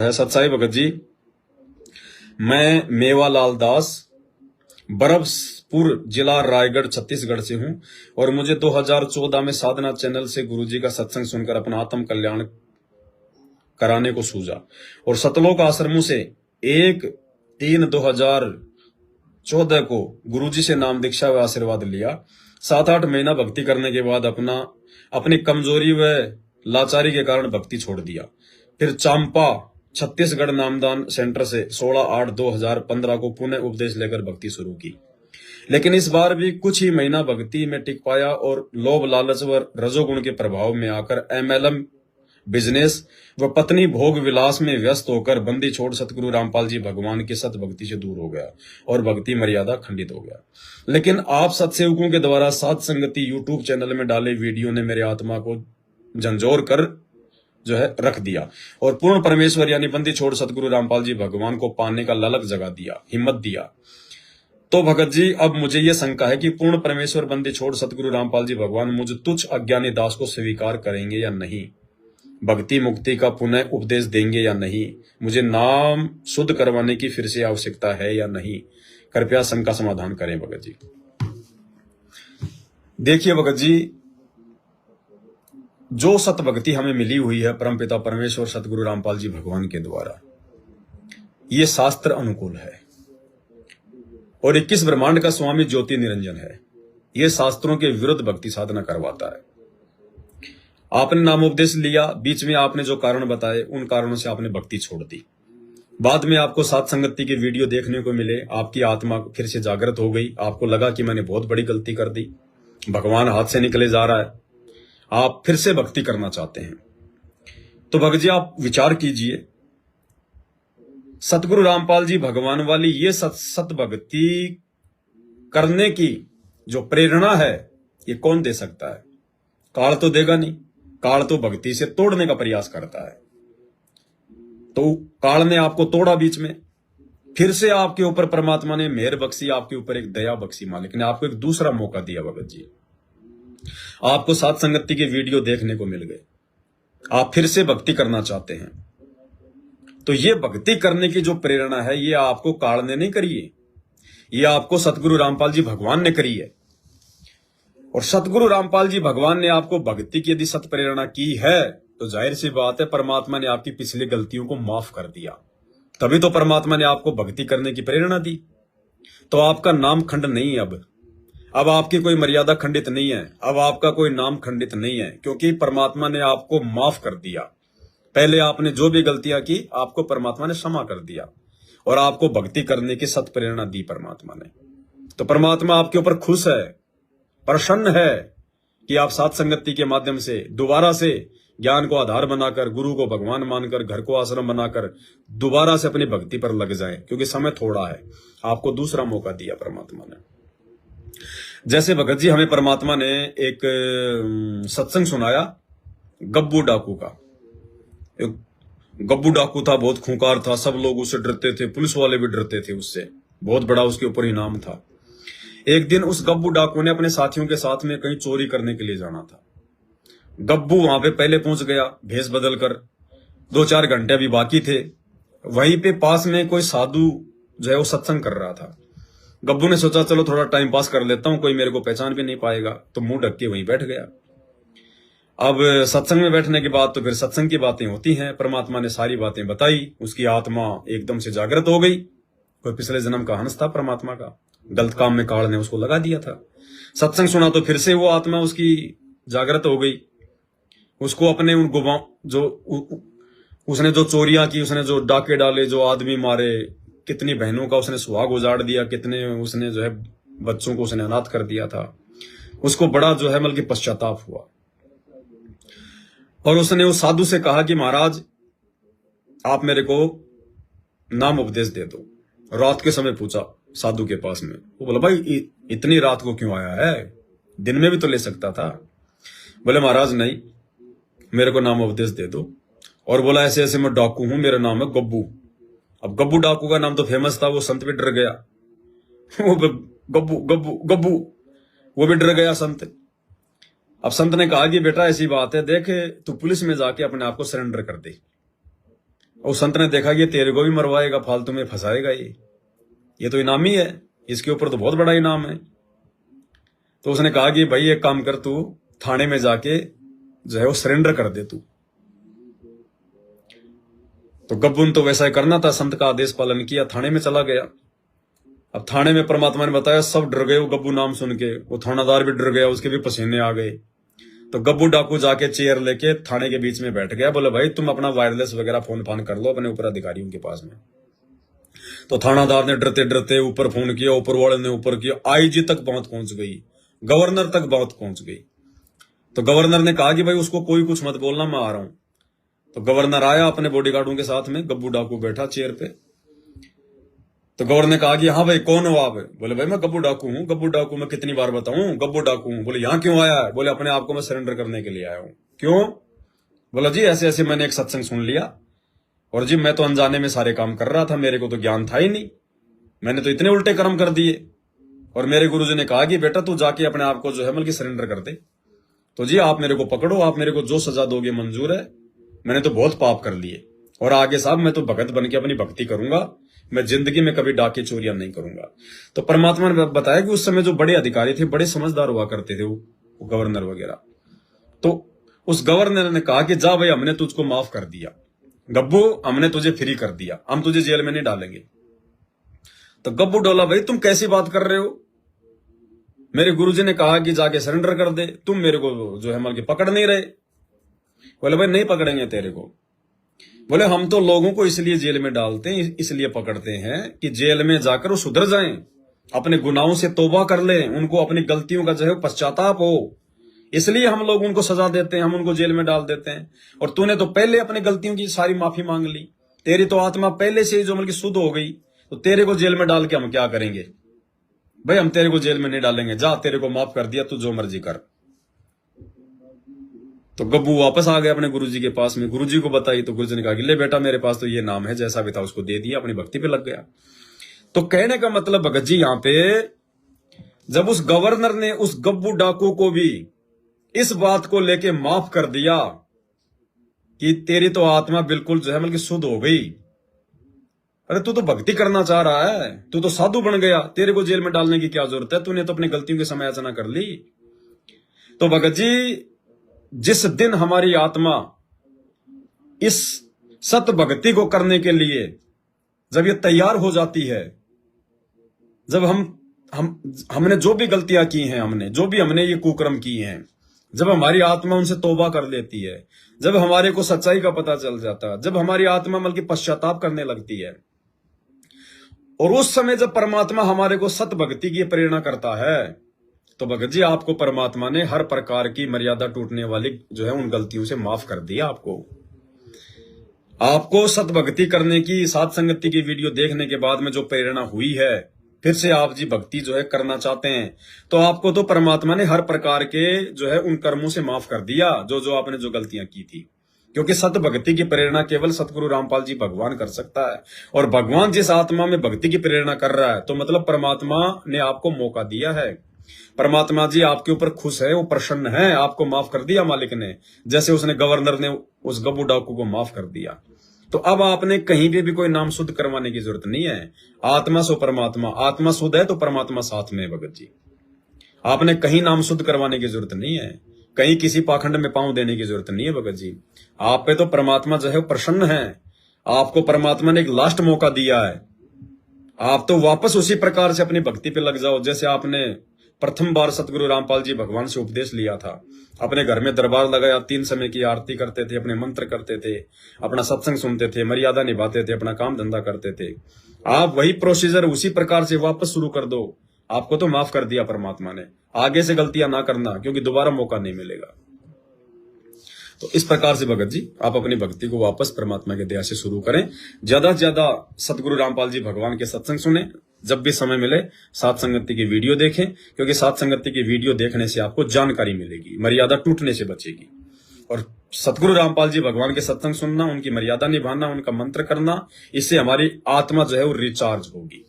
है सतसाई भगत जी। मैं मेवालाल दास बरबसपुर जिला रायगढ़ छत्तीसगढ़ से हूं और मुझे 2014 में साधना चैनल से गुरुजी का सत्संग सुनकर अपना आत्म कल्याण कराने को सूझा और सतलोक आश्रमों से 1/3/2014 को गुरुजी से नाम दीक्षा व आशीर्वाद लिया। 7-8 महीना भक्ति करने के बाद अपनी कमजोरी व लाचारी के कारण भक्ति छोड़ दिया। फिर चांपा छत्तीसगढ़ नामदान सेंटर से 16/8/2015 को पुनः उपदेश लेकर भक्ति शुरू की, लेकिन इस बार भी कुछ ही महीना भक्ति में टिक पाया और लोभ लालच व रजोगुण के प्रभाव में आकर MLM बिजनेस व पत्नी भोग विलास में व्यस्त होकर बंदी छोड़ सतगुरु रामपाल जी भगवान की सत भक्ति से दूर हो गया और भक्ति मर्यादा खंडित हो गया। लेकिन आप सत्सेवकों के द्वारा साध संगति यूट्यूब चैनल में डाले वीडियो ने मेरे आत्मा को झंझोर कर रख दिया और पूर्ण परमेश्वर यानी बंदी छोड़ सतगुरु रामपाल जी भगवान को पाने का ललक जगा दिया, हिम्मत दिया। तो भगत जी, अब मुझे यह शंका है कि पूर्ण परमेश्वर बंदी छोड़ सतगुरु रामपाल जी भगवान मुझ तुच्छ अज्ञानी दास को स्वीकार करेंगे या नहीं, भक्ति मुक्ति का पुनः उपदेश देंगे या नहीं, मुझे नाम शुद्ध करवाने की फिर से आवश्यकता है या नहीं, कृपया शंका समाधान करें भगत जी। देखिए भगत जी, जो सत भक्ति हमें मिली हुई है परमपिता परमेश्वर सतगुरु रामपाल जी भगवान के द्वारा, ये शास्त्र अनुकूल है और 21 ब्रह्मांड का स्वामी ज्योति निरंजन है। ये शास्त्रों के विरुद्ध भक्ति साधना करवाता है। आपने नामोपदेश लिया, बीच में आपने जो कारण बताए उन कारणों से आपने भक्ति छोड़ दी। बाद में आपको साध संगति के वीडियो देखने को मिले, आपकी आत्मा फिर से जागृत हो गई, आपको लगा कि मैंने बहुत बड़ी गलती कर दी, भगवान हाथ से निकले जा रहा है, आप फिर से भक्ति करना चाहते हैं। तो भगत जी, आप विचार कीजिए, सतगुरु रामपाल जी भगवान वाली ये सत भक्ति करने की जो प्रेरणा है ये कौन दे सकता है? काल तो देगा नहीं, काल तो भक्ति से तोड़ने का प्रयास करता है। तो काल ने आपको तोड़ा बीच में, फिर से आपके ऊपर परमात्मा ने मेहर बख्शी, आपके ऊपर एक दया बख्शी, मालिक ने आपको एक दूसरा मौका दिया। भगत जी, आपको साध संगति के वीडियो देखने को मिल गए, आप फिर से भक्ति करना चाहते हैं। तो ये भक्ति करने की जो प्रेरणा है ये आपको काल ने नहीं करी है, ये आपको सतगुरु रामपाल जी भगवान ने करी है। और सतगुरु रामपाल जी भगवान ने आपको भक्ति की यदि सत प्रेरणा की है तो जाहिर सी बात है परमात्मा ने आपकी पिछली गलतियों को माफ कर दिया, तभी तो परमात्मा ने आपको भक्ति करने की प्रेरणा दी। तो आपका नाम खंड नहीं है, अब आपकी कोई मर्यादा खंडित नहीं है, अब आपका कोई नाम खंडित नहीं है, क्योंकि परमात्मा ने आपको माफ कर दिया। पहले आपने जो भी गलतियां की आपको परमात्मा ने क्षमा कर दिया और आपको भक्ति करने की सत प्रेरणा दी परमात्मा ने। तो परमात्मा आपके ऊपर खुश है, प्रसन्न है कि आप साध संगति के माध्यम से दोबारा से ज्ञान को आधार बनाकर, गुरु को भगवान मानकर, घर को आश्रम बनाकर दोबारा से अपनी भक्ति पर लग जाएं, क्योंकि समय थोड़ा है। आपको दूसरा मौका दिया परमात्मा ने। जैसे भगत जी, हमें परमात्मा ने एक सत्संग सुनाया गब्बू डाकू का। एक गब्बू डाकू था, बहुत खूंखार था, सब लोग उससे डरते थे, पुलिस वाले भी डरते थे उससे, बहुत बड़ा उसके ऊपर इनाम था। एक दिन उस गब्बू डाकू ने अपने साथियों के साथ में कहीं चोरी करने के लिए जाना था। गब्बू वहां पे पहले पहुंच गया भेष बदलकर, 2-4 घंटे अभी बाकी थे। वहीं पे पास में कोई साधु वो सत्संग कर रहा था। गब्बू ने सोचा चलो थोड़ा टाइम पास कर लेता हूं, कोई मेरे को पहचान भी नहीं पाएगा, तो मुंह ढक के वहीं बैठ गया। अब सत्संग में बैठने के बाद तो फिर सत्संग की बातें होती हैं, परमात्मा ने सारी बातें बताई, उसकी आत्मा एकदम से जागृत हो गई। कोई पिछले जन्म का हंस था परमात्मा का, गलत काम में काल ने उसको लगा दिया था। सत्संग सुना तो फिर से वो आत्मा उसकी जागृत हो गई। उसको अपने उन उसने जो चोरियां की, उसने जो डाके डाले, जो आदमी मारे, कितनी बहनों का उसने सुहाग उजाड़ दिया, कितने उसने बच्चों को उसने अनाथ कर दिया था, उसको बड़ा मतलब कि पश्चाताप हुआ। और उसने उस साधु से कहा कि महाराज आप मेरे को नाम उपदेश दे दो। रात के समय पूछा साधु के पास में, वो बोला भाई इतनी रात को क्यों आया है, दिन में भी तो ले सकता था। बोले महाराज नहीं, मेरे को नाम उपदेश दे दो। और बोला ऐसे ऐसे मैं डाकू हूं, मेरा नाम है गब्बू। अब गब्बू डाकू का नाम तो फेमस था, वो संत भी डर गया। वो गब्बू गब्बू गब्बू वो भी डर गया संत। अब संत ने कहा कि बेटा ऐसी बात है, देख तू पुलिस में जाके अपने आप को सरेंडर कर दे और संत ने देखा कि तेरे को भी मरवाएगा, फालतू में फंसाएगा, ये तो इनामी है, इसके ऊपर तो बहुत बड़ा इनाम है। तो उसने कहा कि भाई एक काम कर, तू थाने में जाके जो है वो सरेंडर कर दे तू। तो गब्बू ने तो वैसा ही करना था, संत का आदेश पालन किया, थाने में चला गया। अब थाने में परमात्मा ने बताया, सब डर गए वो गब्बू नाम सुन के, वो थानादार भी डर गया, उसके भी पसीने आ गए। तो गब्बू डाकू जाके चेयर लेके थाने के बीच में बैठ गया, बोले भाई तुम अपना वायरलेस वगैरह फोन फान कर लो अपने ऊपर अधिकारियों के पास में। तो थानादार ने डरते डरते ऊपर फोन किया, ऊपर वाले ने ऊपर किया, आईजी तक बात पहुंच गई, गवर्नर तक बात पहुंच गई। तो गवर्नर ने कहा कि भाई उसको कोई कुछ मत बोलना, मैं आ रहा हूं। तो गवर्नर आया अपने बॉडीगार्डों के साथ में, गब्बू डाकू बैठा चेयर पे। तो गवर्नर ने कहा कि हाँ भाई कौन हो आप? बोले भाई मैं गब्बू डाकू हूँ। गब्बू डाकू मैं कितनी बार बताऊं, गब्बू डाकू हूं। बोले यहाँ क्यों आया है? बोले अपने आप को मैं सरेंडर करने के लिए आया हूं। क्यों? बोला जी ऐसे ऐसे मैंने एक सत्संग सुन लिया और जी मैं तो अनजाने में सारे काम कर रहा था, मेरे को तो ज्ञान था ही नहीं, मैंने तो इतने उल्टे कर्म कर दिए। और मेरे गुरुजी ने कहा कि बेटा तू जाके अपने आप को जो है बल्कि सरेंडर कर दे। तो जी आप मेरे को पकड़ो, आप मेरे को जो सजा दोगे मंजूर है, मैंने तो बहुत पाप कर लिए और आगे साहब मैं तो भगत बन के अपनी भक्ति करूंगा, मैं जिंदगी में कभी डाके चोरियां नहीं करूंगा। तो परमात्मा ने बताया कि उस समय जो बड़े अधिकारी थे, बड़े समझदार हुआ करते थे वो गवर्नर वगैरह। तो उस गवर्नर ने कहा कि जा भाई हमने तुझको माफ कर दिया गब्बू, हमने तुझे फ्री कर दिया, हम तुझे जेल में नहीं डालेंगे। तो गब्बू डोला, भाई तुम कैसी बात कर रहे हो? मेरे गुरुजी ने कहा कि जाके सरेंडर कर दे, तुम मेरे को जो है मतलब पकड़ नहीं रहे। बोले भाई नहीं पकड़ेंगे तेरे को। बोले हम तो लोगों को इसलिए जेल में डालते हैं, इसलिए पकड़ते हैं कि जेल में जाकर वो सुधर जाएं, अपने गुनाहों से तौबा कर लें, उनको अपनी गलतियों का जो है पश्चाताप हो, इसलिए हम लोग उनको सजा देते हैं, हम उनको जेल में डाल देते हैं। और तूने तो पहले अपनी गलतियों की सारी माफी मांग ली, तेरी तो आत्मा पहले से ही जो मतलब शुद्ध हो गई, तो तेरे को जेल में डाल के हम क्या करेंगे? भाई हम तेरे को जेल में नहीं डालेंगे, जा तेरे को माफ कर दिया, तू जो मर्जी कर। तो गब्बू वापस आ गया अपने गुरुजी के पास में, गुरुजी को बताई। तो गुरुजी ने कहा कि ले बेटा मेरे पास तो ये नाम है, जैसा भी था उसको दे दिया, अपनी भक्ति पे लग गया। तो कहने का मतलब भगत जी यहां पे, जब उस गवर्नर ने उस गब्बू डाकू को भी इस बात को लेके माफ कर दिया कि तेरी तो आत्मा बिल्कुल जो है मतलब शुद्ध हो गई, अरे तू तो भक्ति करना चाह रहा है, तू तो साधु बन गया, तेरे को जेल में डालने की क्या जरूरत है, तूने तो अपनी गलतियों की समायोजना कर ली। तो भगत जी जिस दिन हमारी आत्मा इस सत भक्ति को करने के लिए जब ये तैयार हो जाती है, जब हमने जो भी गलतियां की हैं, हमने ये कुकर्म किए हैं, जब हमारी आत्मा उनसे तौबा कर लेती है, जब हमारे को सच्चाई का पता चल जाता है, जब हमारी आत्मा बल्कि पश्चाताप करने लगती है, और उस समय जब परमात्मा हमारे को सत भक्ति की प्रेरणा करता है, तो भगत जी आपको परमात्मा ने हर प्रकार की मर्यादा टूटने वाली जो है उन गलतियों से माफ कर दिया। आपको सत भक्ति करने की, सात संगति की वीडियो देखने के बाद में जो प्रेरणा हुई है, फिर से आप जी भक्ति जो है करना चाहते हैं, तो आपको तो परमात्मा ने हर प्रकार के जो है उन कर्मों से माफ कर दिया जो आपने जो गलतियां की थी। क्योंकि सत भक्ति की प्रेरणा केवल सतगुरु रामपाल जी भगवान कर सकता है, और भगवान जिस आत्मा में भक्ति की प्रेरणा कर रहा है, तो मतलब परमात्मा ने आपको मौका दिया है, परमात्मा जी आपके ऊपर खुश है, वो प्रसन्न है, आपको माफ कर दिया मालिक ने, जैसे उसने गवर्नर ने उस गब्बू डाकू को माफ कर दिया। तो अब आपने कहीं पे भी कोई नाम शुद्ध करवाने की जरूरत नहीं है, आत्मा सो परमात्मा, आत्मा शुद्ध है तो परमात्मा साथ में है। भगत जी आपने कहीं नाम शुद्ध करवाने की जरूरत नहीं है, कहीं किसी पाखंड में पांव देने की जरूरत नहीं है। भगत जी आप पे तो परमात्मा जो है प्रसन्न है, आपको परमात्मा ने एक लास्ट मौका दिया है, आप तो वापस उसी प्रकार से अपनी भक्ति पे लग जाओ जैसे आपने प्रथम बार सतगुरु रामपाल जी भगवान से उपदेश लिया था। अपने घर में दरबार लगाया, 3 समय की आरती करते थे, अपने मंत्र करते थे, अपना सत्संग सुनते थे, मर्यादा निभाते थे, अपना काम धंधा करते थे। आप वही प्रोसीजर उसी प्रकार से वापस शुरू कर दो, आपको तो माफ कर दिया परमात्मा ने, आगे से गलतियां ना करना क्योंकि दोबारा मौका नहीं मिलेगा। तो इस प्रकार से भगत जी आप अपनी भक्ति को वापस परमात्मा के दया से शुरू करें, ज्यादा से ज्यादा सतगुरु रामपाल जी भगवान के सत्संग सुने, जब भी समय मिले सात संगति की वीडियो देखें, क्योंकि सात संगति की वीडियो देखने से आपको जानकारी मिलेगी, मर्यादा टूटने से बचेगी। और सतगुरु रामपाल जी भगवान के सत्संग सुनना, उनकी मर्यादा निभाना, उनका मंत्र करना, इससे हमारी आत्मा जो है वो रिचार्ज होगी।